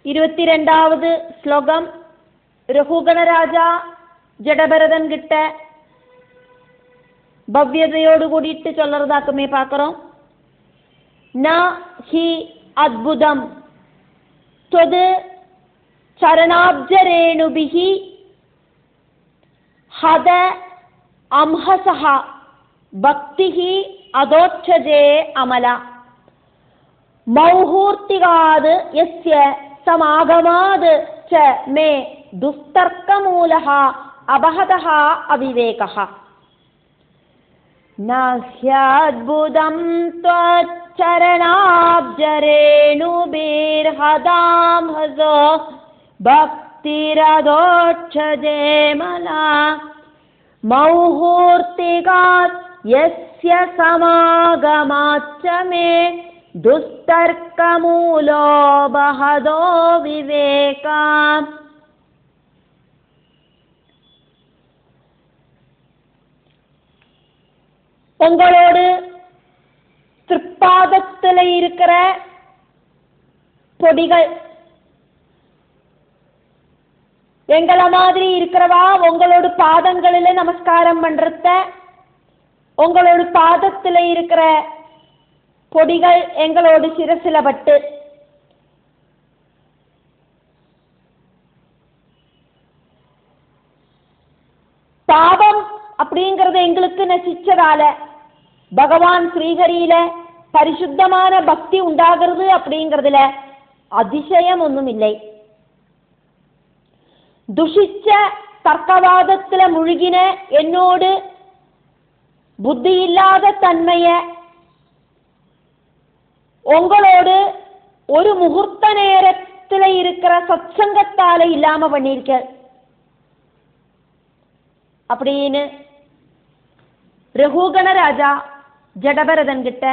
22வது ஸ்லோகம். ரகுகணராஜ ஜடபரதன் கிட்ட பவ்யதையோடு கூடிட்டு சொல்லறதாக்குமே பார்க்கிறோம். ந ஹி அத்புதம் தொது சரணாப்ஜரேணுபிஹி ஹத அம்ஹசஹ பக்திஹி அதோட்சஜே அமலா மௌஹூர்த்திகாத் யஸ்ய சமாகமாத் ச மே துஸ்தர்க்கமூலஹ அபஹதஹ அவிவேகஹ. ந ஹ்யத்புதம் த்வச்சரணாப்ஜரேணுபிர்ஹதாம்ஹஸோ பக்திரதோட்சஜே மலா மௌஹூர்த்திகாத் யஸ்ய சமாகமாச்ச மே துஸ்தர்க்கமூலோ பஹதோ விவேகம். உங்களோடு திருப்பாதத்தில் இருக்கிற பொடிகள் எங்களை மாதிரி இருக்கிறவா உங்களோட பாதங்களில் நமஸ்காரம் பண்றத, உங்களோட பாதத்தில் இருக்கிற பொடிகள் எங்களோடு சிரசில பட்டு பாவம் அப்படிங்கறது எங்களுக்கு நசிச்சதால பகவான் ஸ்ரீஹரியில பரிசுத்தமான பக்தி உண்டாகிறது அப்படிங்கிறதுல அதிசயம் ஒன்றும் இல்லை. துஷிச்ச தர்க்கவாதத்துல முழுகின என்னோடு புத்தி இல்லாத தன்மைய உங்களோடு ஒரு முகூர்த்த நேரத்தில் இருக்கிற சத்சங்கத்தால இல்லாம பண்ணிருக்க அப்படின்னு ரகுகணராஜா ஜடபரதன் கிட்ட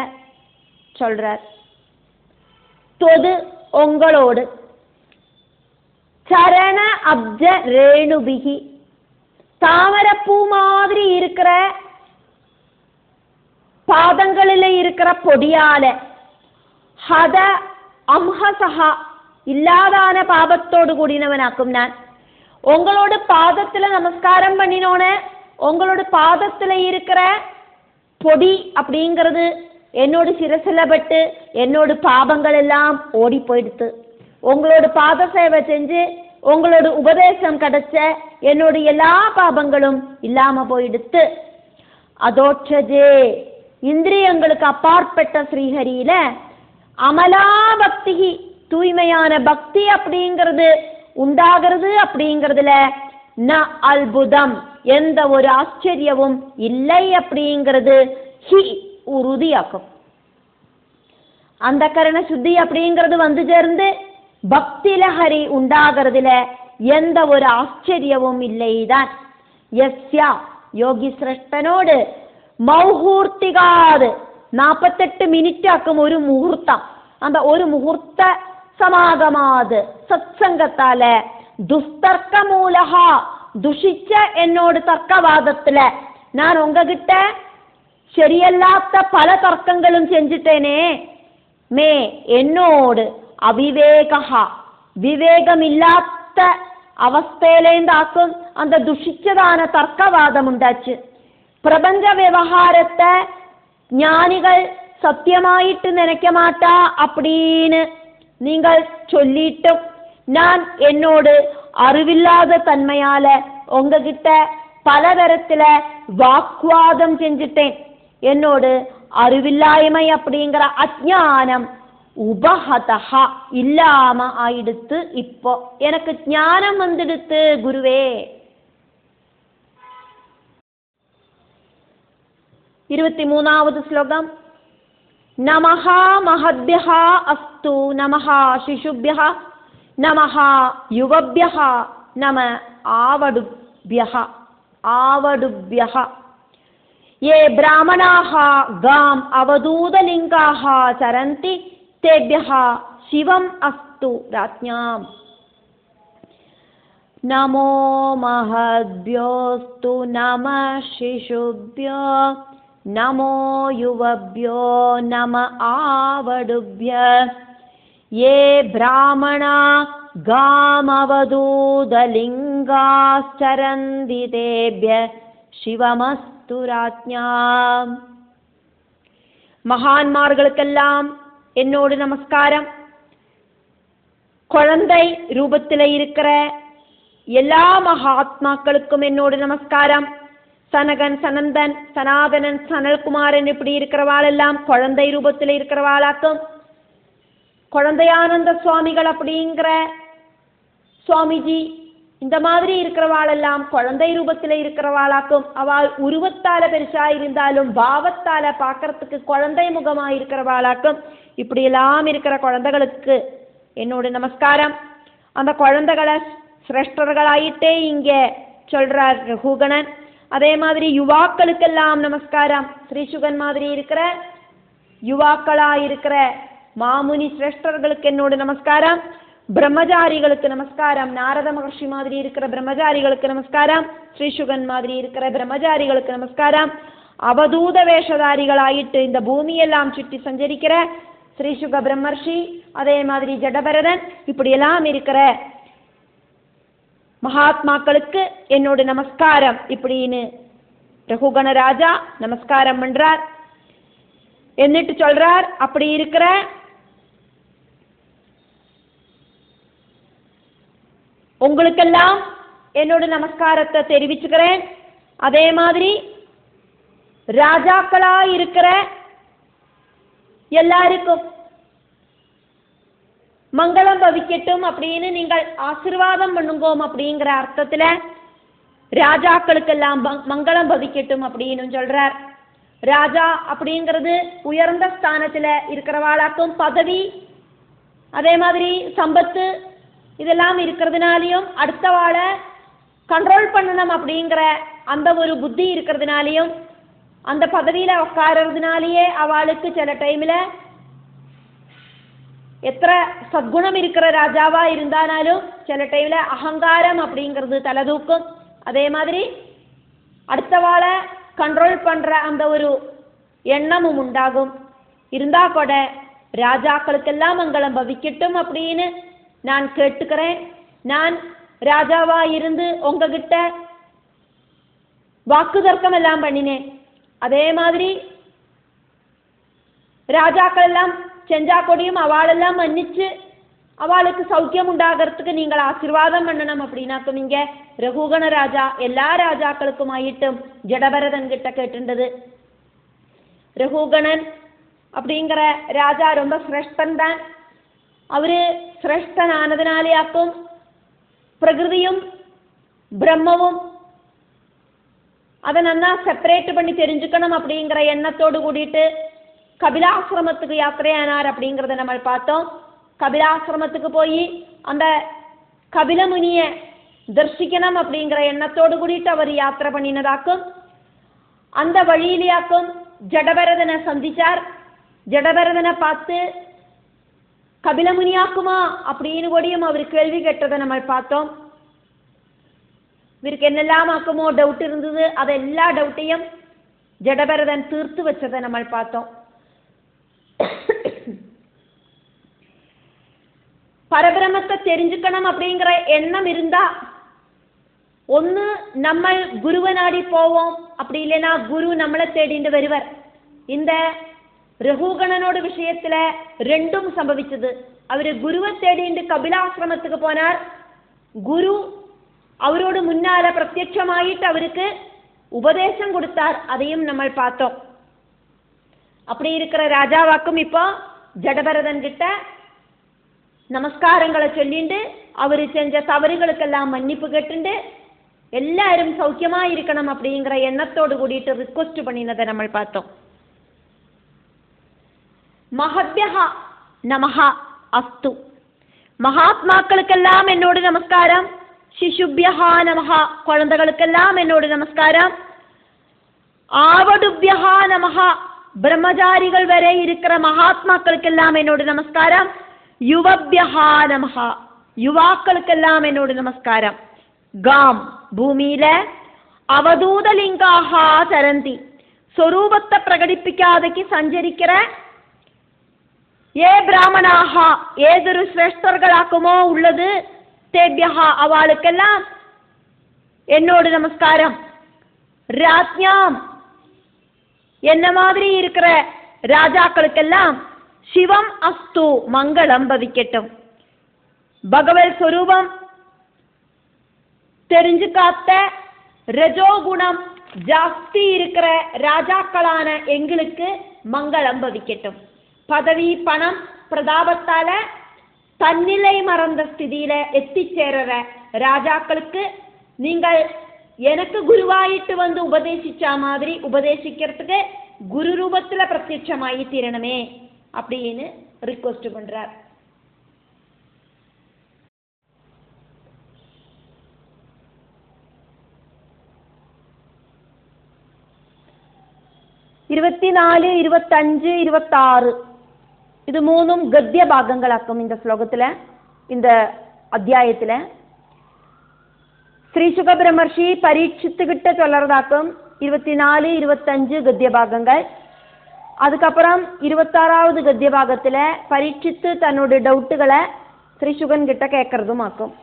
சொல்றார். தொது உங்களோடு சரண அப்ஜ ரேணுபிகி தாமரப்பூ மாதிரி இருக்கிற பாதங்களில் இருக்கிற பொடியால ஹத அம்ஹசஹா இல்லாதான பாபத்தோடு கூடினவனாக்கும் நான் உங்களோட பாதத்துல நமஸ்காரம் பண்ணினோன உங்களோட பாதத்துல இருக்கிற பொடி அப்படிங்கிறது என்னோட சிரசில பட்டு என்னோட பாபங்கள் எல்லாம் ஓடி போயிடுத்து. உங்களோட பாத சேவை செஞ்சு உங்களோட உபதேசம் கிடைச்ச என்னோட எல்லா பாபங்களும் இல்லாம போயிடுத்து. அதோட்சஜே இந்திரியங்களுக்கு அப்பாற்பட்ட ஸ்ரீஹரியில அமலா பக்தி தூய்மையான பக்தி அப்படிங்கிறது உண்டாகிறது அப்படிங்கிறதுல ந அல்புதம் எந்த ஒரு ஆச்சரியமும் இல்லை அப்படிங்கிறது ஹி உறுதியாக்கும். அந்த கரண சுத்தி அப்படிங்கிறது வந்து சேர்ந்து பக்தி லஹரி உண்டாகிறதுல எந்த ஒரு ஆச்சரியமும் இல்லைதான். யஸ்யா யோகி சிரஷ்டனோடு மௌஹூர்த்திகாது 48 மினிட் ஆக்கும் ஒரு முகூர்த்தம், அந்த ஒரு முகூர்த்த சமாகமாது சத்சங்கத்தால துஸ்தர்க்க மூலகா துஷிச்ச என்னோட தர்க்கவாதத்துல நான் உங்ககிட்ட சரியல்லாத்த பல தர்க்கங்களும் செஞ்சுட்டேனே மே என்னோடு அவிவேகா விவேகமில்லாத அவஸ்தையிலேந்தாக்கும் அந்த துஷிச்சதான தர்க்கவாதம் உண்டாச்சு. பிரபஞ்ச விவகாரத்தை ஞானிகள் சத்தியமாயிட்டு நினைக்க மாட்டா அப்படின்னு நீங்கள் சொல்லிட்டும் நான் என்னோடு அறிவில்லாத தன்மையால உங்ககிட்ட பலதரத்துல வாக்குவாதம் செஞ்சுட்டேன். என்னோடு அறிவில்லாய்மை அப்படிங்கிற அஜ்ஞானம் உபஹதஹா இல்லாம ஆயிடுத்து. இப்போ எனக்கு ஞானம் வந்துடுத்து குருவே. 23வது ஸ்லோகம். நமஹ மஹத்யஹ அஸ்து நமஹ சிசுப்யஹ நமஹ யுவப்யஹ நம ஆவடுப்யஹ ஆவடுப்யஹ ये ब्राह्मणाः गाम् अवधूतलिङ्गाः चरन्ति तेभ्यः शिवम् अस्तु राज्ञाम्. नमो महद्भ्योऽस्तु नमः शिशुभ्यो नमो युवभ्यो नम आवडुभ्य ये ब्राह्मणा ഗാമവധൂതലിംഗാശ്ചരന്തി തേഭ്യ ശിവമസ്തു രാജ്ഞാം. மகான்மார்களுக்கெல்லாம் என்னோடு நமஸ்காரம். குழந்தை ரூபத்தில் இருக்கிற எல்லா மகாத்மாக்களுக்கும் என்னோடு நமஸ்காரம். சனகன், சனந்தன், சனாதனன், சனல்குமாரன் இப்படி இருக்கிறவாளெல்லாம் குழந்தை ரூபத்தில் இருக்கிறவாளாக்கும். குழந்தையானந்த சுவாமிகள் அப்படிங்கிற சுவாமிஜி இந்த மாதிரி இருக்கிறவாளெல்லாம் குழந்தை ரூபத்தில் இருக்கிறவாளாக்கும். அவள் உருவத்தால பெருசா இருந்தாலும் பாவத்தால பார்க்கறதுக்கு குழந்தை முகமாக இருக்கிறவாளாக்கும். இப்படியெல்லாம் இருக்கிற குழந்தைகளுக்கு என்னோட நமஸ்காரம். அந்த குழந்தைகளை சிரேஷ்டர்களாயிட்டே இங்கே சொல்றார் ரகுகணன். அதே மாதிரி யுவாக்களுக்கெல்லாம் நமஸ்காரம். ஸ்ரீசுகன் மாதிரி இருக்கிற யுவாக்களா இருக்கிற மாமுனி சிரேஷ்டர்களுக்கு என்னோட நமஸ்காரம். பிரம்மச்சாரிகளுக்கு நமஸ்காரம். நாரத மகர்ஷி மாதிரி இருக்கிற பிரம்மச்சாரிகளுக்கு நமஸ்காரம். ஸ்ரீசுகன் மாதிரி இருக்கிற பிரம்மச்சாரிகளுக்கு நமஸ்காரம். அவதூத வேஷதாரிகளாயிட்டு இந்த பூமியெல்லாம் சுற்றி சஞ்சரிக்கிற ஸ்ரீசுக பிரம்மர்ஷி, அதே மாதிரி ஜடபரதன் இப்படியெல்லாம் இருக்கிற மகாத்மாக்களுக்கு என்னோட நமஸ்காரம் இப்படின்னு ரகுகண ராஜா நமஸ்காரம் பண்றார். എന്നിട്ട് சொல்றார், அப்படி இருக்கிற உங்களுக்கெல்லாம் என்னோட நமஸ்காரத்தை தெரிவிச்சுக்கிறேன். அதே மாதிரி ராஜாக்களா இருக்கிற எல்லாருக்கும் மங்களம் பவிக்கட்டும் அப்படின்னு நீங்கள் ஆசீர்வாதம் பண்ணுங்கோம் அப்படிங்கிற அர்த்தத்துல ராஜாக்களுக்கெல்லாம் மங்களம் பவிக்கட்டும் அப்படின்னு சொல்றார். ராஜா அப்படிங்கிறது உயர்ந்த ஸ்தானத்துல இருக்கிறவாளாக்கும். பதவி அதே மாதிரி சம்பத்து இதெல்லாம் இருக்கிறதுனாலையும் அடுத்தவாளை கண்ட்ரோல் பண்ணணும் அப்படிங்கிற அந்த ஒரு புத்தி இருக்கிறதுனாலையும் அந்த பதவியில உட்காரதுனாலேயே அவளுக்கு சில டைம்ல எത്ര சத்குணம் இருக்கிற ராஜாவா இருந்தாலும் சில டைம்ல அகங்காரம் அப்படிங்கிறது தலைதூக்கும். அதே மாதிரி அடுத்தவாளை கண்ட்ரோல் பண்ற அந்த ஒரு எண்ணமும் உண்டாகும். இருந்தா கூட ராஜாக்களுக்கெல்லாம் மங்களம் பவிக்கட்டும் அப்படின்னு நான் கேட்டுக்கிறேன். நான் ராஜாவா இருந்து உங்ககிட்ட வாக்கு தர்க்கம் எல்லாம் பண்ணினேன். அதே மாதிரி ராஜாக்கள் எல்லாம் செஞ்சா கொடியும் அவளெல்லாம் மன்னிச்சு அவளுக்கு சௌக்கியம் உண்டாகிறதுக்கு நீங்கள் ஆசீர்வாதம் பண்ணணும் அப்படின்னாக்கும் இங்க ரகுகண ராஜா எல்லா ராஜாக்களுக்கும் ஆயிட்டும் ஜடபரதன் கிட்ட கேட்டுண்டது. ரகுகணன் அப்படிங்கிற ராஜா ரொம்ப சிரேஷ்டன் தான். அவரு சிரேஷ்டன் ஆனதுனாலேயாக்கும் பிரகிருதியும் பிரம்மவும் அதை நல்லா செப்பரேட் பண்ணி தெரிஞ்சுக்கணும் அப்படிங்கிற எண்ணத்தோடு கூடிட்டு கபிலாசிரமத்துக்கு யாத்திரையானார் அப்படிங்கிறத நம்ம பார்த்தோம். கபிலாசிரமத்துக்கு போய் அந்த கபிலமுனியை தரிசிக்கணும் அப்படிங்கிற எண்ணத்தோடு கூடிட்டு அவர் யாத்திரை பண்ணினதாக்கும். அந்த வழியிலேயாக்கும் ஜடபரதனை சந்திச்சார். ஜடபரதனை பார்த்து கபிலமுனியாக்குமா அப்படின்னு கூடியும் அவர் கேள்வி கேட்டதை நம்ம பார்த்தோம். இவருக்கு என்னெல்லாம் ஆக்குமோ டவுட் இருந்தது. அதை எல்லா டவுட்டையும் ஜடபரதன் தீர்த்து வச்சதை நம்ம பார்த்தோம். பரபிரமத்தை தெரிஞ்சுக்கணும் அப்படிங்கிற எண்ணம் இருந்தா ஒன்று நம்ம குருவை நாடி போவோம், அப்படி இல்லைன்னா குரு நம்மளை தேடிண்டு வருவர். இந்த ரகுகணனோட விஷயத்துல ரெண்டும் சம்பவிச்சது. அவரு குருவை தேடிண்டு கபிலாசிரமத்துக்கு போனார். குரு அவரோடு முன்னால பிரத்யட்சமாயிட்டு அவருக்கு உபதேசம் கொடுத்தார். அதையும் நம்ம பார்த்தோம். அப்படி இருக்கிற ராஜாவாக்கும் இப்போ ஜடபரதன் கிட்ட நமஸ்காரங்களை சொல்லிண்டு அவரு செஞ்ச தவறுகளுக்கெல்லாம் மன்னிப்பு கேட்டுண்டு எல்லாரும் சௌக்கியமா இருக்கணும் அப்படிங்கிற எண்ணத்தோடு கூடிட்டு ரிக்வெஸ்ட் பண்ணினதை நம்ம பார்த்தோம். மஹத்யஹா நமஹா அஸ்து. மகாத்மாக்களுக்கெல்லாம் என்னோட நமஸ்காரம். சிசுபியஹா நமஹா. குழந்தைகளுக்கெல்லாம் என்னோட நமஸ்காரம். ஆவடுபியஹா நமஹா. பிரம்மச்சாரிகள் வரை இருக்கிற மகாத்மாக்களுக்கெல்லாம் என்னோட நமஸ்காரம். யுவபியஹா நமஹா. யுவாக்களுக்கெல்லாம் என்னோட நமஸ்காரம். காம் பூமியில அவதூதலிங்காஹா சரந்தி. சொரூபத்தை பிரகடிப்பிக்காதக்கு சஞ்சரிக்கிற ஏ பிராமணாகா ஏதொரு சிரேஷ்டர்களாக்குமோ உள்ளது தேபியஹ அவளுக்கெல்லாம் என்னோட நமஸ்காரம். ராஜ்ஞாம் என்ன மாதிரி இருக்கிற ராஜாக்களுக்கெல்லாம் சிவம் அஸ்து மங்களம் பவிக்கட்டும். பகவத் ஸ்வரூபம் தெரிஞ்சுக்காத்த ரஜோகுணம் ஜாஸ்தி இருக்கிற ராஜாக்களான எங்களுக்கு மங்களம் பவிக்கட்டும். பதவி பணம் பிரதாபத்தால தன்னிலை மறந்த ஸ்திதியில எத்திச்சேர்ற ராஜாக்களுக்கு நீங்கள் எனக்கு குருவாயிட்டு வந்து உபதேசிச்ச மாதிரி உபதேசிக்கிறதுக்கு குரு ரூபத்துல பிரத்யட்சமாயி தீரணுமே அப்படின்னு ரிக்வெஸ்ட் பண்றார். இருபத்தி 24, 25, 26 இது மூணும் கத்திய பாகங்களாக்கும். இந்த ஸ்லோகத்துல இந்த அத்தியாயத்துல ஸ்ரீ சுக பிரம்மர்ஷி பரீட்சித்துக்கிட்ட சொல்லறதாக்கும் 24, 25 கத்திய பாகங்கள். அதுக்கப்புறம் 26வது கத்திய பாகத்துல பரீட்சித்து தன்னோட டவுட்டுகளை ஸ்ரீ சுகன் கிட்ட கேட்கறதும் ஆக்கும்.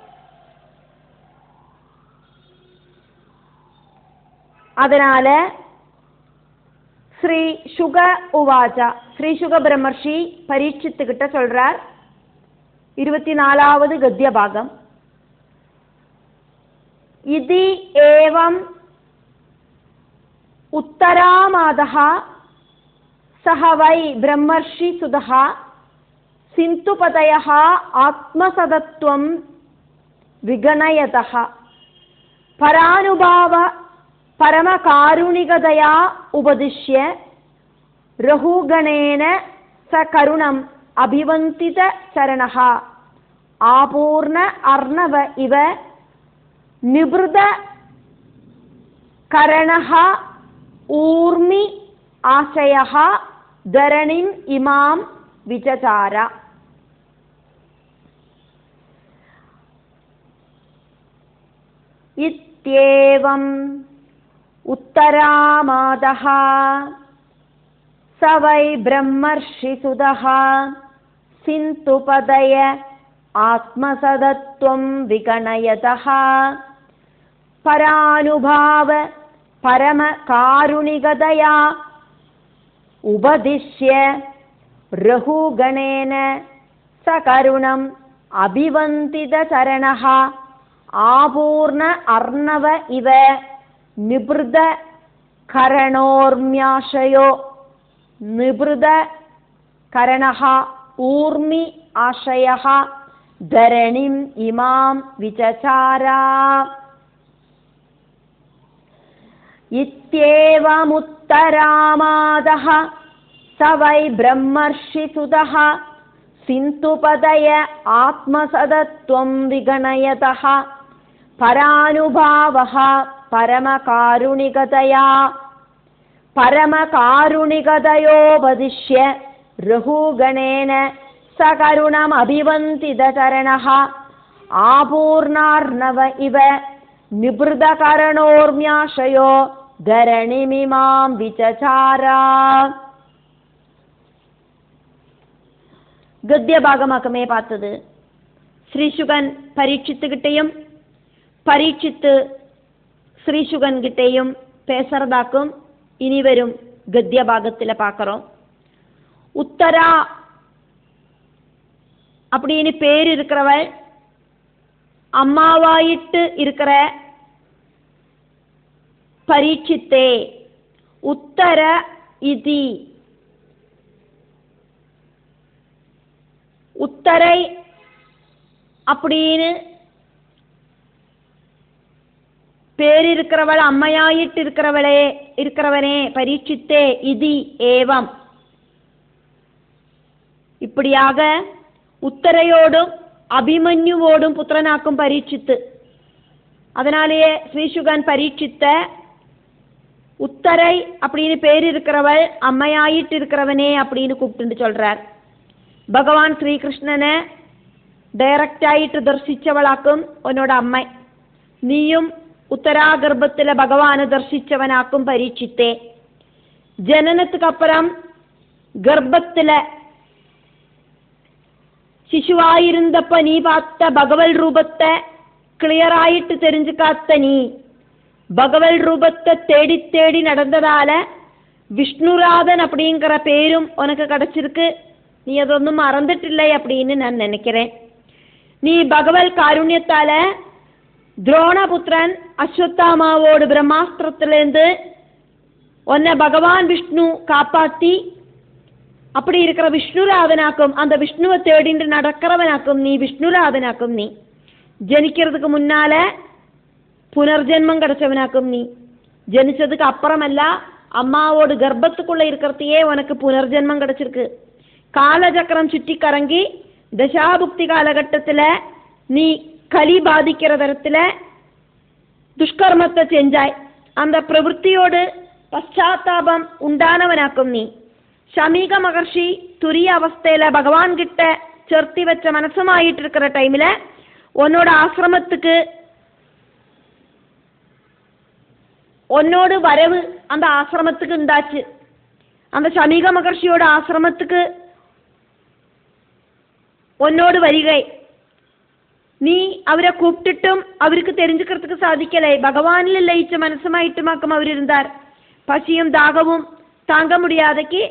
அதனால ஸ்ரீ சுக உவாச்சா ஸ்ரீ சுக பிரம்மர்ஷி பரீட்சித்துக்கிட்ட சொல்றார். 24வது கத்திய பாகம். இதி ஏவம் உத்தராமாதஹ சஹ வை பிரம்மர்ஷி சுதஹ சிந்துபதயஹ ஆத்மசதத்வம் விகணயதஹ பரானுபாவ பரமகாருணிகதயா உபதிஷ்ய ரகுகணேன ச கருணம் அபிவந்தித சரணஹ ஆபூர்ண அர்ணவ இவ நிபுருத கரணஹ ஊர்மி ஆசயஹ தரணிம் இமாம் விசசார. இத்யேவம் உத்தராமாதஹ ச வை பிரம்மர்ஷி சுதஹ சிந்துபதய ஆத்மசதத்வம் விகணயதஹ பரானுபாவ பரம காருணிகதயா உபதிஷ்ய ரகுகணேன ச கருணம் அபிவந்தித சரணஹ ஆபூர்ண அர்ணவ இவ நிபுருத கரணோர்மியாஷயோ நிபுருத கரணஹ ஊர்மி ஆஷயஹ தரணிம் இமாம் விசசாரா. இத்யேவமுத்தராமாதஹ ச வை பிரம்மர்ஷி சுதஹ சிந்துபதய ஆத்மசதத்வம் விகணயதஹ பரானுபாவஹ பரமகாருணிகதயா பரமகாருணிகதயோபதிஷ்ய ரகுகணேன ச கருணம் அபிவந்தித சரணஹ ஆபூர்ணார்ணவ இவ நிபுருத கரணோர்மியாஷயோ தரணிமிமாம் விசசாரா. கத்திய பாகமாக்கமே பார்த்தது. ஸ்ரீசுகன் பரீட்சித்துக்கிட்டையும் பரீட்சித்து ஸ்ரீசுகன் கிட்டையும் பேசுறதாக்கும் இனி வரும் கத்திய பாகத்துல பார்க்கிறோம். உத்தரா அப்படின்னு பேர் இருக்கிறவள் அம்மாவாயிட்டு இருக்கிற பரீட்சித்தே. உத்தர இதி உத்தரை அப்படின்னு பேர் இருக்கிறவள் அம்மையாயிட்டு இருக்கிறவனே பரீட்சித்தே. இதி ஏவம் இப்படியாக உத்தரையோடும் அபிமன்யுவோடும் புத்திரனாக்கும் பரீட்சித்து. அதனாலேயே ஸ்ரீசுகன் பரீட்சித்த உத்தரை அப்படின்னு பேர் இருக்கிறவள் அம்மையாயிட்டு இருக்கிறவனே அப்படின்னு கூப்பிட்டு சொல்றார். பகவான் ஸ்ரீகிருஷ்ணனை டைரக்டாயிட்டு தரிசிச்சவளாக்கும் உன்னோட அம்மை. நீயும் உத்தரா கர்ப்பத்துல பகவானை தரிசிச்சவனாக்கும் பரீட்சித்தே. ஜனனத்துக்கு அப்புறம் கர்ப்பத்துல சிசுவாயிருந்தப்ப நீ பார்த்த பகவல் ரூபத்தை கிளியராயிட்டு தெரிஞ்சுக்காத்த நீ பகவல் ரூபத்தை தேடி தேடி நடந்ததால விஷ்ணுராதன் அப்படிங்கிற பேரும் உனக்கு கிடைச்சிருக்கு. நீ அதொன்னும் மறந்துட்டில்லை அப்படின்னு நான் நினைக்கிறேன். நீ பகவல் காருண்யத்தால துரோணபுத்திரன் அஸ்வத்தாமாவோடு பிரம்மாஸ்திரத்திலேருந்து உன்னை பகவான் விஷ்ணு காப்பாற்றி அப்படி இருக்கிற விஷ்ணுராதனாக்கும், அந்த விஷ்ணுவை தேடிட்டு நடக்கிறவனாக்கும் நீ, விஷ்ணுராதனாக்கும் நீ. ஜனிக்கிறதுக்கு முன்னால புனர்ஜென்மம் கிடைச்சவனாக்கும் நீ. ஜனிச்சதுக்கு அப்புறமல்ல, அம்மாவோட கர்ப்பத்துக்குள்ள இருக்கிறதையே உனக்கு புனர்ஜென்மம் கிடைச்சிருக்கு. காலச்சக்கரம் சுற்றி கரங்கி தசாபுக்தி காலகட்டத்தில் நீ கலி பாதிக்கிற தரத்தில் துஷ்கர்மத்தை செஞ்சாய். அந்த பிரவൃத்தியோடு பశ్చాத்தாபம் உண்டானவனாக்கும் நீ. ஷமீக மகர்ஷி துரிய அவஸ்தையில் பகவான் கிட்ட சேர்த்தி வச்ச மனசுமாயிட்டு இருக்கிற டைமில் உன்னோட ஆசிரமத்துக்கு உன்னோடு வரவு அந்த ஆசிரமத்துக்கு உண்டாச்சு. அந்த ஷமீக மகர்ஷியோட ஆசிரமத்துக்கு உன்னோடு வருகை. நீ அவரை கூப்பிட்டுட்டும் அவருக்கு தெரிஞ்சுக்கிறதுக்கு சாதிக்கலை. பகவானில் லயிச்ச மனசுமாയിട്ടുമാക്കും அவரிருந்தார். பசியும் தாகவும் தாங்க முடியாதக்கு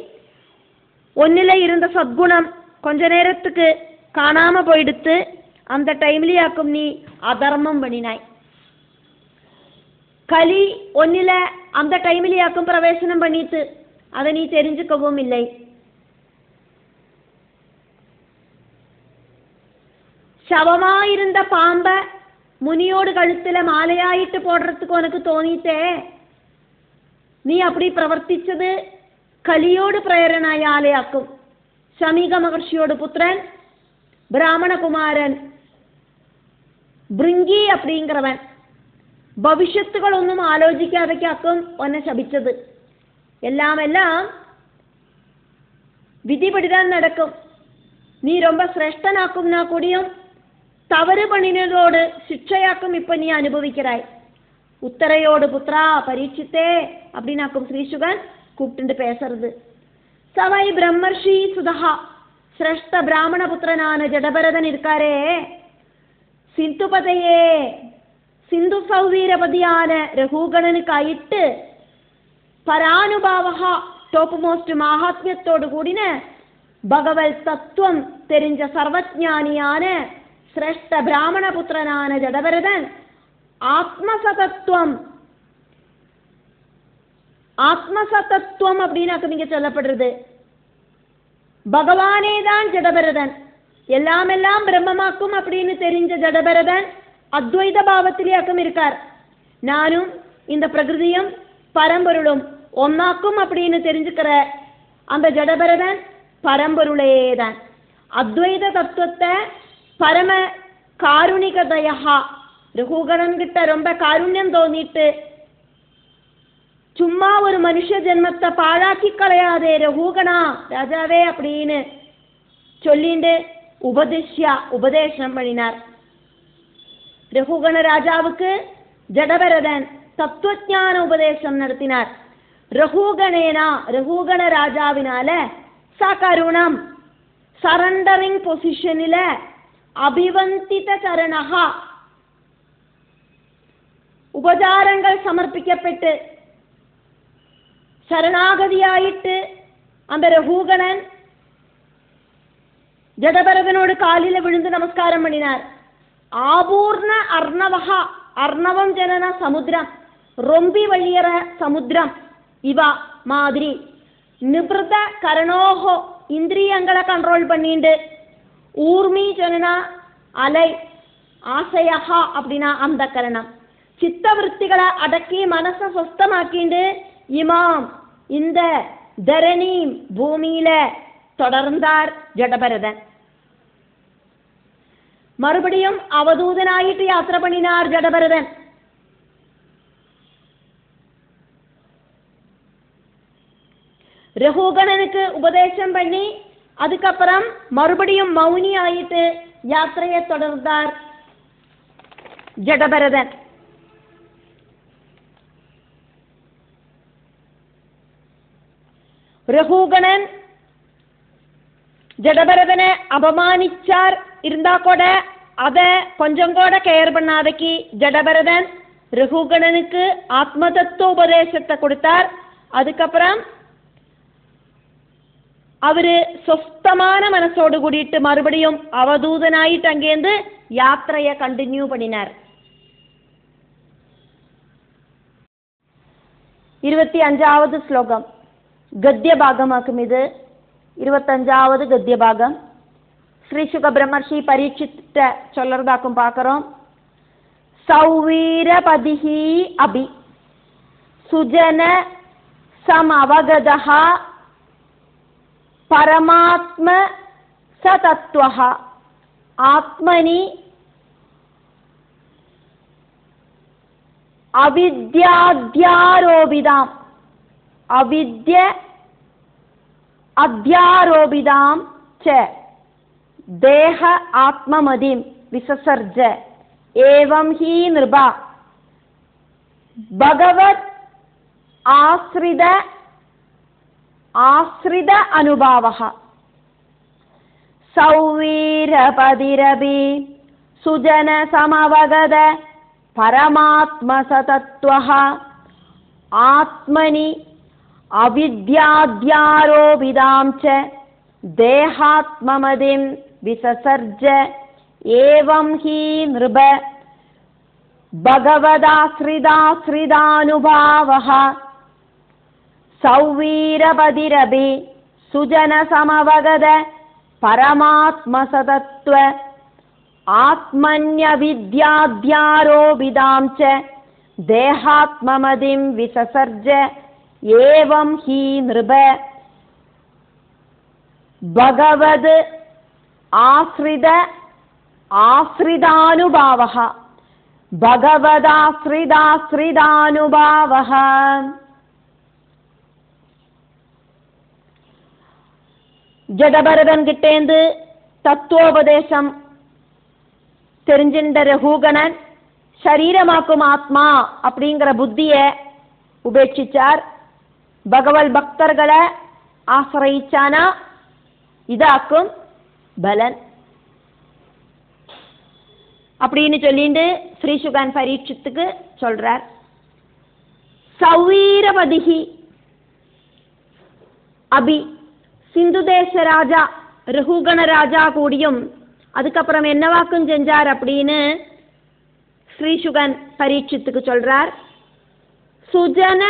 ஒன்னில இருந்த சத்குணம் கொஞ்ச நேரத்துக்கு காணாம போயிடுத்து. அந்த டைம்லயாக்கும் நீ அதர்மம் பண்ணினாய். கலி ஒன்னில அந்த டைம்லயாக்கும் பிரவேசனம் பண்ணிட்டு அதை நீ தெரிஞ்சுக்கவும் இல்லை. ശവമായിരുന്ന പാമ്പ മുനിയോട് കഴുത്തിലെ മാലയായിട്ട് പോടുறதுக்கு ഉനക്ക് തോന്നിയിട്ടേ നീ அப்படி പ്രവർത്തിച്ചത് കലിയോട് പ്രേരണയാലെയാക്കും. ശമീക മഹർഷിയോട് പുത്രൻ பிராமணகுமாரன் பிருங்கி அப்படிங்கிறவன் ഭവിഷ്യത്തുകളൊന്നും ആലോചിക്കാതെയാക്കും ഉന്നെ ശപിച്ചത്. എല്ലാം വിധിപടിതാൻ നടക്കും. നീ ரொம்ப ശ്രേഷ്ഠനാക്കുம்னா കൂടിയും தவறு பண்ணினதோடு சிக்ஷையாக்கும் இப்ப நீ அனுபவிக்கிறாய். உத்தரையோடு புத்ரா பரீட்சித்தே அப்படின்னாக்கும் ஸ்ரீசுகன் கூப்பிட்டு பேசுறது. சவை பிரம்மர்ஷி சுதஹா சிரேஷ்ட பிராமண புத்திரனான ஜடபரதன் இருக்காரே, சிந்துபதையே சிந்து சௌவீரபதியான ரகுகணனுக்காயிட்டு பரானுபாவா டோப் மோஸ்ட் மகாத்மியத்தோடு கூடின பகவத் தத்துவம் தெரிஞ்ச சர்வஜானியான சிரேஷ்ட பிராமண புத்திரனான ஜடபரதன் ஆத்மசதத்துவம் அப்படின்னாக்க நீங்க சொல்லப்படுறது. பகவானே தான் ஜடபரதன், எல்லாம் பிரம்மமாக்கும் அப்படின்னு தெரிஞ்ச ஜடபரதன் அத்வைத பாவத்திலேயாக்கும் இருக்கார். நானும் இந்த பிரகிருதியும் பரம்பொருளும் ஒன்னாக்கும் அப்படின்னு தெரிஞ்சுக்கிற அந்த ஜடபரதன் பரம்பொருளேதான். அத்வைத தத்துவத்தை பரம காருணிகதயா ரகுகணன் கிட்ட ரொம்ப காருண்யம் தோணிட்டு சும்மா ஒரு மனுஷ ஜென்மத்தை பாழாக்கி களையாதே ரகுகணா ராஜாவே அப்படின்னு சொல்லிண்டு உபதேசம் பண்ணினார். ரகுகண ராஜாவுக்கு ஜடபரதன் தத்துவஞான உபதேசம் நடத்தினார். ரகுகண ராஜாவினால சகருணம் சரண்டரிங் பொசிஷனில் அபிவந்தித சரணகா உபசாரங்கள் சமர்ப்பிக்கப்பட்டு சரணாகதியாயிட்டு அந்த ரகுகணன் ஜடபரதனோடு காலில் விழுந்து நமஸ்காரம் பண்ணினார். ஆபூர்ண அர்ணவகா, அர்ணவம் ஜனன சமுத்திரம், ரொம்பி வழியற சமுத்திரம் இவ மாதிரி நிபிருத கரணோகோ இந்திரியங்களை கண்ட்ரோல் பண்ணிண்டு ஊர்மி ஜனன அலை ஆசையகா அப்படின்னா அந்த கரணம் சித்தவருத்திகளை அடக்கி மனசை சொஸ்தமாக்கிண்டு இமாம் இந்த தரணி பூமியில தொடர்ந்தார் ஜடபரதன். மறுபடியும் அவதூதனாயிட்டு யாத்திரை பண்ணினார் ஜடபரதன். ரகுகணனுக்கு உபதேசம் பண்ணி அதுக்கப்புறம் மறுபடியும் மௌனி ஆயிட்டு யாத்திரையை தொடர்ந்தார் ஜடபரதன். ரகுகணன் ஜடபரதனை அபமானிச்சார் இருந்தா கூட அதை கொஞ்சம் கூட கேர் பண்ணாதக்கு ஜடபரதன் ரகுகணனுக்கு ஆத்ம தத்துவ உபதேசத்தை கொடுத்தார். அதுக்கப்புறம் அவரு சொஸ்தமான மனசோடு கூடிட்டு மறுபடியும் அவதூதனாயிட்டு அங்கேருந்து யாத்திரையை கண்டினியூ பண்ணினார். 25வது ஸ்லோகம் கத்திய பாகமாக்கும். இது 25வது கத்திய பாகம். ஸ்ரீ சுக பிரம்மர்ஷி பரீட்சித்த சொல்லறதாக்கும் பார்க்கிறோம். சௌவீரபதிஹி அபி சுஜன சமவகதஹ பரமாத்ம சதத்வஹ ஆத்மனி அவித்யாத்யாரோபிதாம் அவித்ய அத்யாரோபிதாம் ச தேஹ ஆத்மமதிம் விசசர்ஜ ஏவம் ஹி நிருபா பகவத் ஆஸ்ரித அனுபாவஹ சௌவீரபதிரபி சுஜன சமவகத பரமாத்மசதத்வஹ ஆத்மனி அவித்யாத்யாரோபிதாம் ச தேஹாத்மமதிம் விசசர்ஜ ஏவம் ஹி நிருப பகவதாஸ்ரிதாஸ்ரிதானுபாவஹ சௌவீரபதிரபி சுஜன சமவகத பரமாத்மசதத்வ ஆத்மன்யவித்யாத்யாரோபிதாம் ச தேஹாத்மமதிம் விசசர்ஜ ஏவம் ஹி நிருப பகவத் ஆஸ்ரிதானுபாவஹ பகவதாஸ்ரிதாஸ்ரிதானுபாவஹ. ஜடபரதன் கிட்டேந்து தத்துவோபதேசம் தெரிஞ்சின்ற ரகுகணன் சரீரமாக்கும் ஆத்மா அப்படிங்கிற புத்திய உபேட்சிச்சார். பகவத் பக்தர்களை ஆசிரியிச்சானா இதாக்கும் பலன் அப்படின்னு சொல்லிட்டு ஸ்ரீசுகன் பரீட்சித்துக்கு சொல்றார். சௌவீரபதிஹி அபி சிந்து தேச ராஜா ரகுகண ராஜா கூடியும் அதுக்கப்புறம் என்னவாக்கும் செஞ்சார் அப்படின்னு ஸ்ரீசுகன் பரீட்சித்துக்கு சொல்றார். சுஜன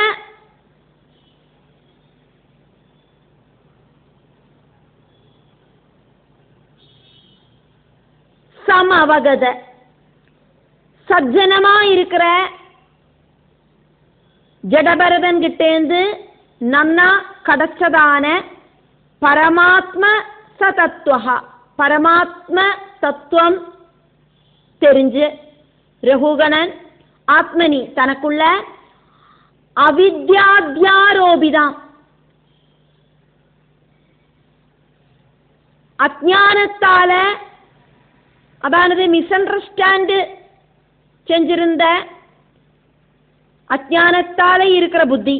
சமவகத சஜ்ஜனமா இருக்கிற ஜடபரதன் கிட்டேந்து நன்னா கடச்சதான பரமாத்ம சதத்வஹ பரமாத்ம தத்துவம் தெரிஞ்சு ரகுகணன் ஆத்மனி தனக்குள்ள அவித்யாத்யாரோபிதாம் அஜ்ஞானத்தால அதானது மிஸ் அண்டர்ஸ்டாண்டு செஞ்சிருந்த அஜ்ஞானத்தால இருக்கிற புத்தி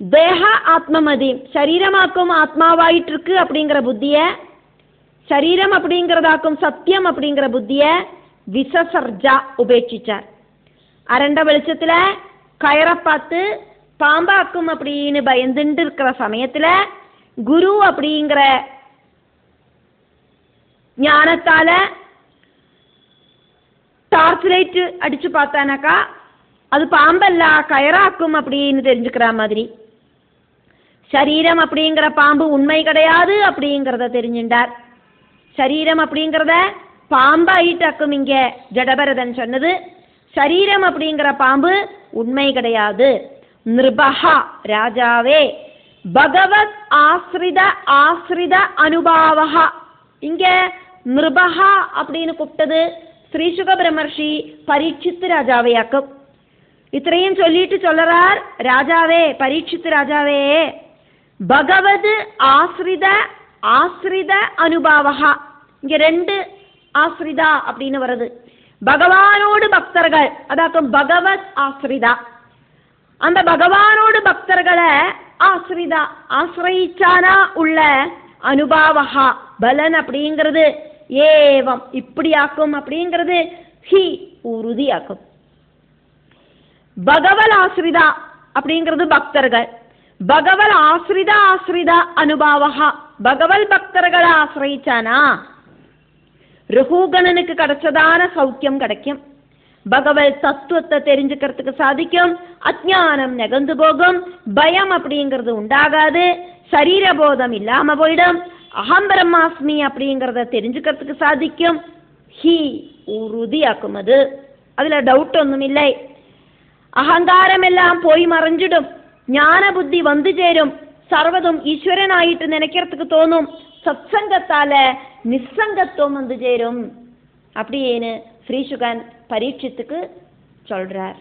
தேஹ ஆத்மமதி சரீரமாக்கும் ஆத்மாவாயிட்டு இருக்கு அப்படிங்கிற புத்திய சரீரம் அப்படிங்கிறதாக்கும் சத்தியம் அப்படிங்கிற புத்திய விசசர்ஜா உபேட்சிச்சார். அரண்ட வெளிச்சத்துல கயரை பார்த்து பாம்பாக்கும் அப்படின்னு பயந்துட்டு இருக்கிற சமயத்துல குரு அப்படிங்கிற ஞானத்தால டார்ச் லைட் அடிச்சு பார்த்தானாக்கா அது பாம்பல்ல கயராக்கும் அப்படின்னு தெரிஞ்சுக்கிற மாதிரி சரீரம் அப்படிங்கிற பாம்பு உண்மை கிடையாது அப்படிங்கிறத தெரிஞ்சுட்டார். சரீரம் அப்படிங்கிறத பாம்பாயிட்டாக்கும் இங்க ஜடபரதன் சொன்னது. சரீரம் அப்படிங்கிற பாம்பு உண்மை கிடையாது. நிருபஹா ராஜாவே பகவத் ஆஸ்ரித அனுபாவஹா இங்க நிருபஹா அப்படின்னு கூப்பிட்டது ஸ்ரீசுக பிரம்மர்ஷி பரீட்சித்து ராஜாவையாக்கும். இத்தனையும் சொல்லிட்டு சொல்லறார், ராஜாவே பரீட்சித்து ராஜாவே பகவத் ஆஸ்ரித அனுபாவஹா இங்க ரெண்டு ஆஸ்ரிதா அப்படின்னு வருது. பகவானோடு பக்தர்கள் அதாக்கும் பகவத் ஆஸ்ரிதா. அந்த பகவானோடு பக்தர்களை ஆஸ்ரிதா ஆசிரியிச்சானா உள்ள அனுபாவஹ பலன் அப்படிங்கிறது ஏவம் இப்படியாக்கும் அப்படிங்கிறது ஹி உறுதியாக்கும். பகவல் ஆசிரிதா அப்படிங்கிறது பக்தர்கள். பகவல் ஆசிரிதா அனுபாவஹா பகவல் பக்தர்களை ஆசிரிச்சானா ரகுகணனுக்கு கிடைச்சதான சௌக்கியம் கிடைக்கும். பகவத் தத்துவத்தை தெரிஞ்சுக்கிறதுக்கு சாதிக்கும். அஜ்ஞானம் நெகந்து போகும். பயம் அப்படிங்கிறது உண்டாகாது. சரீரபோதம் இல்லாம போயிடும். அகம் பிரம்மாஸ்மி அப்படிங்கிறத தெரிஞ்சுக்கிறதுக்கு சாதிக்கும். ஹி உறுதியாக்கும். அது அதுல டவுட் ஒன்றும் இல்லை. அகங்காரம் எல்லாம் போய் மறைஞ்சிடும். ஞான புத்தி வந்து சேரும். சர்வதும் ஈஸ்வரனாயிட்டு நினைக்கிறதுக்கு தோணும். சத்சங்கத்தால நிசங்கத்துவம் வந்து சேரும் அப்படின்னு ஸ்ரீசுகன் பரீட்சித்துக்கு சொல்றார்.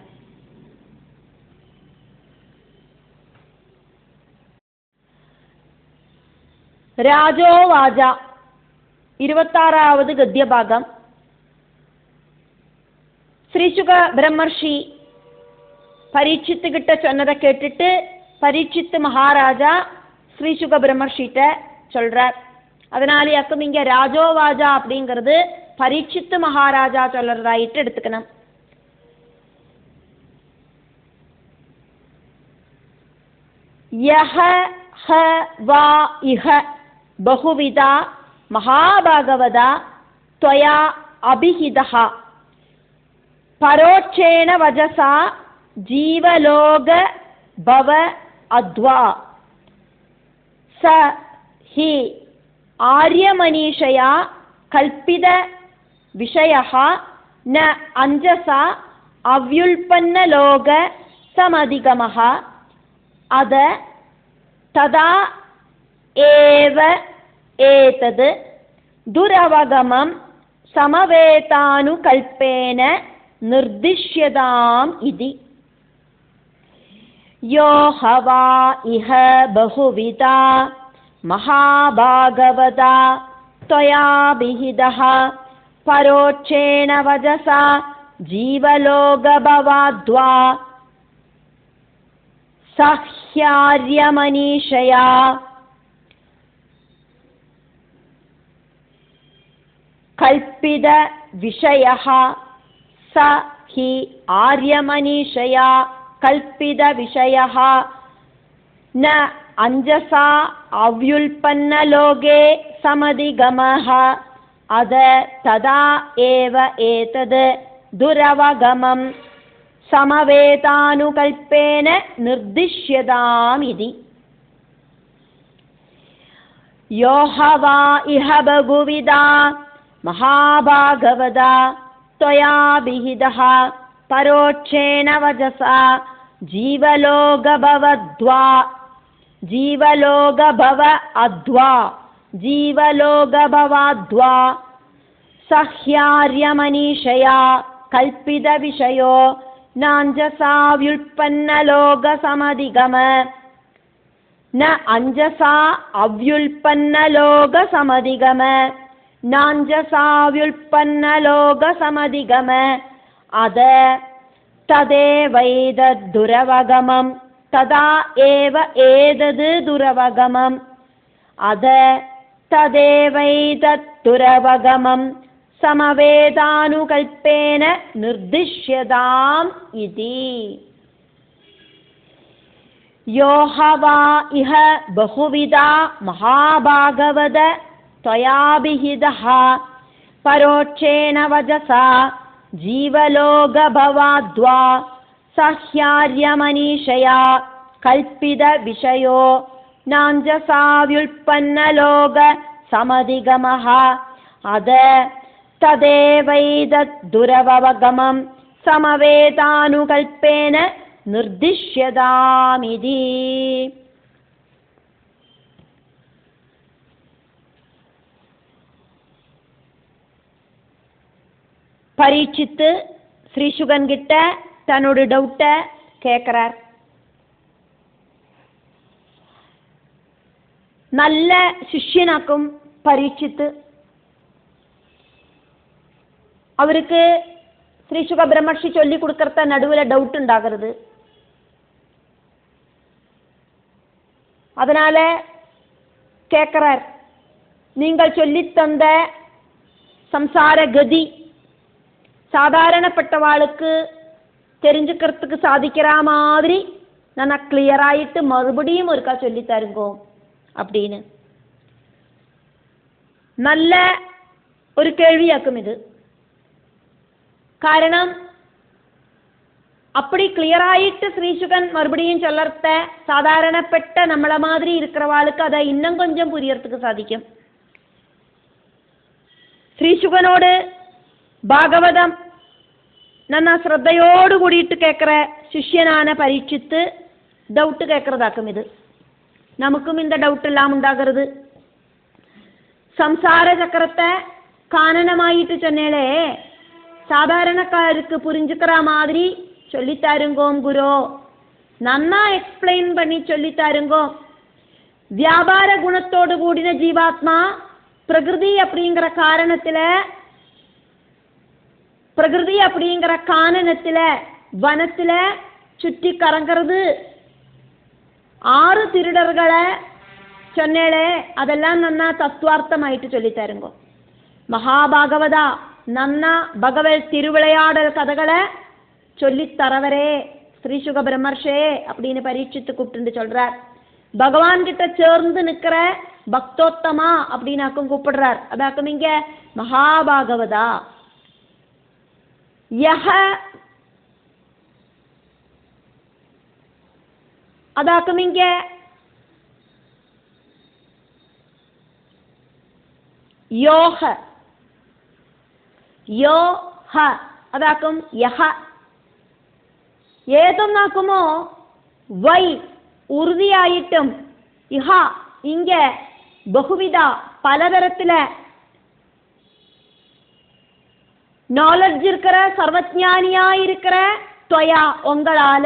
ராஜோவாஜா 26வது கத்திய பாகம். ஸ்ரீசுக பிரம்மர்ஷி பரீட்சித்துக்கிட்ட சொன்னதை கேட்டுட்டு பரீட்சித்து மகாராஜா ஸ்ரீசுக பிரம்மர்ஷிட்ட சொல்றார். அதனாலேயாக்கும் இங்க ராஜோவாஜா அப்படிங்கிறது பரீட்சித்து மகாராஜா சொல்றதாயிட்டு எடுத்துக்கணும். யஹ ஹ வா இஹ பகுவிதா மகாபாகவதா த்வயா அபிஹிதஹ பரோட்சேன வஜசா ஜீவலோக பவ அத்வா ச ஹி ஆர்யமனீஷயா கல்பித விஷயः ந அஞ்சசா அவ்யுல்பன்னலோக சமதிகமः அத ததா ஏவ ஏதத் துரவகமம் சமவேதானுகல்பேன நிர்திஷ்யதாம் இதி. யோ ஹவா இஹ பகுவிதா மகாபாகவதா த்வயாபிஹிதஹ பரோட்சேன வஜசா ஜீவலோகபவாத்வா சஹ்யார்யமனீஷயா கல்பித விஷயः ச ஹி ஆர்யமனீஷயா கல்பித விஷயः ந அஞ்சசா அவ்யுல்பன்னலோகே சமதிகமः அத ததா ஏவ ஏதத் துரவகமம் சமவேதானுகல்பேன நிர்திஷ்யதாம் இதி. யோ ஹவா இஹ பகுவிதா மகாபாகவதா த்வயாபிஹிதஹ பரோட்சேன வஜசா ஜீவலோகபவத்வா ஜீவலோகபவ அத்வா ஜீவலோகபவாத்வா சஹ்யார்யமனீஷயா கல்பித விஷயோ நாஞ்சசா வியுல்பன்னலோக சமதிகம ந அஞ்சசா அவ்யுல்பன்னலோக சமதிகம நாஞ்சசா வியுல்பன்னலோக சமதிகம அத ததேவைதத் துரவகமம் ததா ஏவ ஏதத் துரவகமம் அத ததேவைதத் துரவகமம் சமவேதானுகல்பேன நிர்திஷ்யதாம் இதி. யோ ஹவா இஹ பகுவிதா மகாபாகவத த்வயாபிஹிதஹ பரோட்சேன வஜசா ஜீவலோகபவாத்வா சஹ்யார்யமனீஷயா கல்பித விஷயோ நாஞ்சசா வியுல்பன்னலோக சமதிகமः அத ததேவைதத் துரவகமம் சமவேதானுகல்பேன நிர்திஷ்யதாமிதி. பரீட்சித்து ஸ்ரீசுகன் கிட்ட தன்னோட டவுட்டை கேட்கிறார். நல்ல சிஷ்யனாக்கும் பரீட்சித்து. அவருக்கு ஸ்ரீசுக பிரம்மர்ஷி சொல்லி கொடுக்கறத நடுவில் டவுட் உண்டாகிறது. அதனால கேட்கிறார், நீங்கள் சொல்லித்தந்த சம்சார கதி சாதாரணப்பட்டவாளுக்கு தெரிஞ்சுக்கிறதுக்கு சாதிக்கிற மாதிரி நான் கிளியராயிட்டு மறுபடியும் ஒருக்கா சொல்லித்தருங்கோ அப்படின்னு நல்ல ഒരു കേൾവിയാക്കും ഇത്. കാരണം அப்படி கிளியராயிட்டு ஸ்ரீசுகன் மறுபடியும் சொல்லறத சாதாரணப்பட்ட நம்மள மாதிரி இருக்கிறவாளுக்கு அதை இன்னும் கொஞ்சம் புரியறதுக்கு சாதிக்கும். ஸ்ரீசுகனோடு பாகவதம் நன்னா ശ്രദ്ധയോடு കൂടിയിട്ട് കേൾக்கிற ശിഷ്യനാன പരീക്ഷിത്ത് ഡൗട്ട് കേൾக்கிறதாக்கும் ഇത്. നമുക്കും இந்த டவுட் எல்லாம் உண்டாகிறது. സംസാര ചക്രത്തെ കാനനമായിട്ട് ചൊന്നേലേ சாதாரணக்காருக்கு புரிஞ்சுக்கிற மாதிரி சொல்லித்தாருங்கோம் குரு, நன்னா எக்ஸ்பிளைன் பண்ணி சொல்லித்தாருங்கோ. வியாபார குணத்தோடு கூடின ஜீவாத்மா பிரகிருதி அப்படிங்கிற காரணத்துல பிரகிருதி அப்படிங்கிற கானனத்துல வனத்துல சுற்றி கறங்கிறது. 6 திருடர்களை சொன்னேளே அதெல்லாம் நன்னா தத்துவார்த்தமாயிட்டு சொல்லித்தாருங்கோ. மகாபாகவதா நன்னா பகவத் திருவிளையாடல் கதைகளை சொல்லித்தரவரே ஸ்ரீசுக பிரம்மர்ஷே அப்படின்னு பரீட்சித்து கூப்பிட்டு சொல்றார். பகவான் கிட்ட சேர்ந்து நிக்கிற பக்தோத்தமா அப்படின்னாக்கும் கூப்பிடுறார். அதாக்கும் இங்க மகாபாகவதா. யஹ அதாக்கும் இங்க யோக யோஹ அதாக்கும் யஹ. ഏതൊന്നാക്കുമോ വൈ ഉറുതിയായിട്ടും ഇഹ ഇങ്ങ ബഹുവിധ പലതരത്തിലെ நாலெட்ஜ் இருக்கிற சர்வஞானியாய் இருக்கிற துவயா உங்களால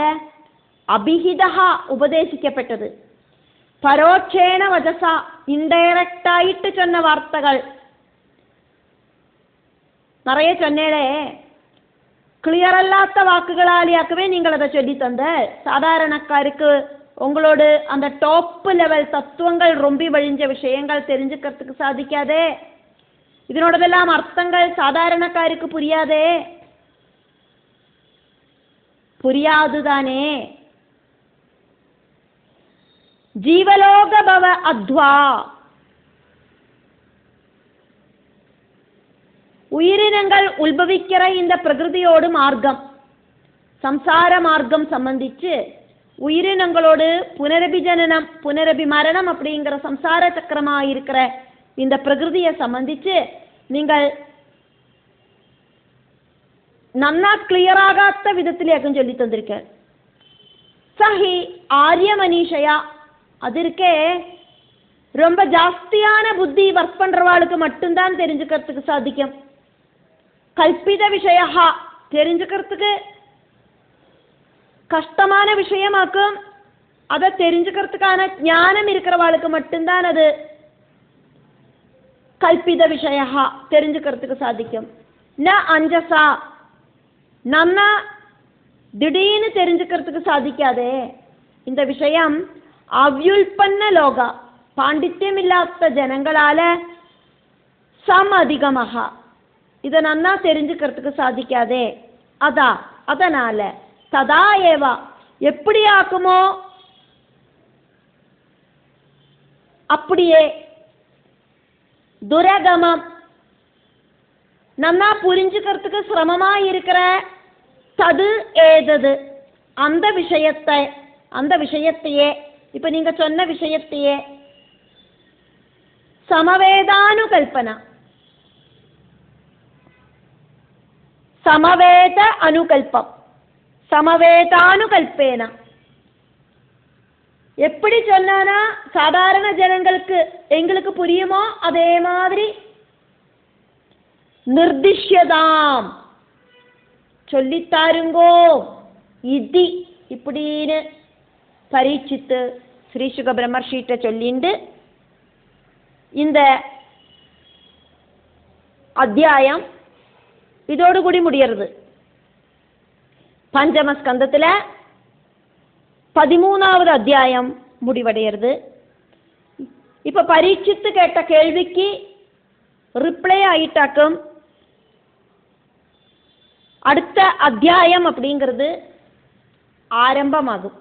அபிஹிதா உபதேசிக்கப்பட்டது. பரோட்சேன வஜசா இன்டைரக்டாயிட்டு சொன்ன வார்த்தைகள் நிறைய சொன்னேளே. கிளியர் அல்லாத வாக்குகளாலேயாக்கவே நீங்கள் அதை சொல்லி தந்த. சாதாரணக்காருக்கு உங்களோட அந்த டாப் லெவல் தத்துவங்கள் ரொம்ப வழிஞ்ச விஷயங்கள் தெரிஞ்சுக்கிறதுக்கு சாதிக்காதே. இதனோடதெல்லாம் அர்த்தங்கள் சாதாரணக்காருக்கு புரியாதே. புரியாதுதானே. ஜீவலோக பவ அத்வா உயிரினங்கள் உத்பவிக்கிற இந்த பிரகிருதியோடு மார்க்கம் சம்சார மார்க்கம் சம்பந்திச்சு உயிரினங்களோடு புனரபிஜனனம் புனரபிமரணம் அப்படிங்கிற சம்சார சக்கரமா இருக்கிற இந்த பிரகிருதியை சம்பந்திச்சு நீங்கள் நன்னா கிளியர் ஆகாத விதத்திலேக்கும் சொல்லி தந்திருக்க. சஹி ஆரிய மனிஷயா அது இருக்கே ரொம்ப ஜாஸ்தியான புத்தி ஒர்க் பண்றவாளுக்கு மட்டும்தான் தெரிஞ்சுக்கிறதுக்கு சாதிக்கும். கல்பித விஷயா தெரிஞ்சுக்கிறதுக்கு கஷ்டமான விஷயமாக்கும். அதை தெரிஞ்சுக்கிறதுக்கான ஞானம் இருக்கிறவாளுக்கு மட்டும்தான் அது கல்பித விஷயா தெரிஞ்சுக்கிறதுக்கு சாதிக்கும். ந அஞ்சசா நன்னா திடீர்னு தெரிஞ்சுக்கிறதுக்கு சாதிக்காதே. இந்த விஷயம் அவ்யுல்பன்ன லோகா பாண்டித்யமில்லாத ஜனங்களால சம் அதிகமாக இதை நன்னா தெரிஞ்சுக்கிறதுக்கு சாதிக்காதே. அதனால ததா ஏவா எப்படி ஆக்குமோ அப்படியே துரகமம் நன்னா புரிஞ்சுக்கிறதுக்கு சிரமமா இருக்கிற தது ஏதது அந்த விஷயத்தையே இப்ப நீங்க சொன்ன விஷயத்தையே சமவேதானுகல்பனா சமவேத அனுகல்பம் சமவேதானுகல்பேனா எப்படி சொன்னானா சாதாரண ஜனங்களுக்கு எங்களுக்கு புரியுமோ அதே மாதிரி நிர்திஷ்யதாம் சொல்லித்தாருங்கோ இதி இப்படின்னு பரீட்சித்து ஸ்ரீசுக பிரம்மர்ஷிட்ட சொல்லிண்டு இந்த அத்தியாயம் இதோடு கூடி முடியறது. பஞ்சமஸ்கந்தத்தில் 13வது அத்தியாயம் முடிவடைகிறது. இப்போ பரீட்சித்து கேட்ட கேள்விக்கு ரிப்ளை ஆயிட்டாக்கும் அடுத்த அத்தியாயம் அப்படிங்கிறது ஆரம்பமாகும்.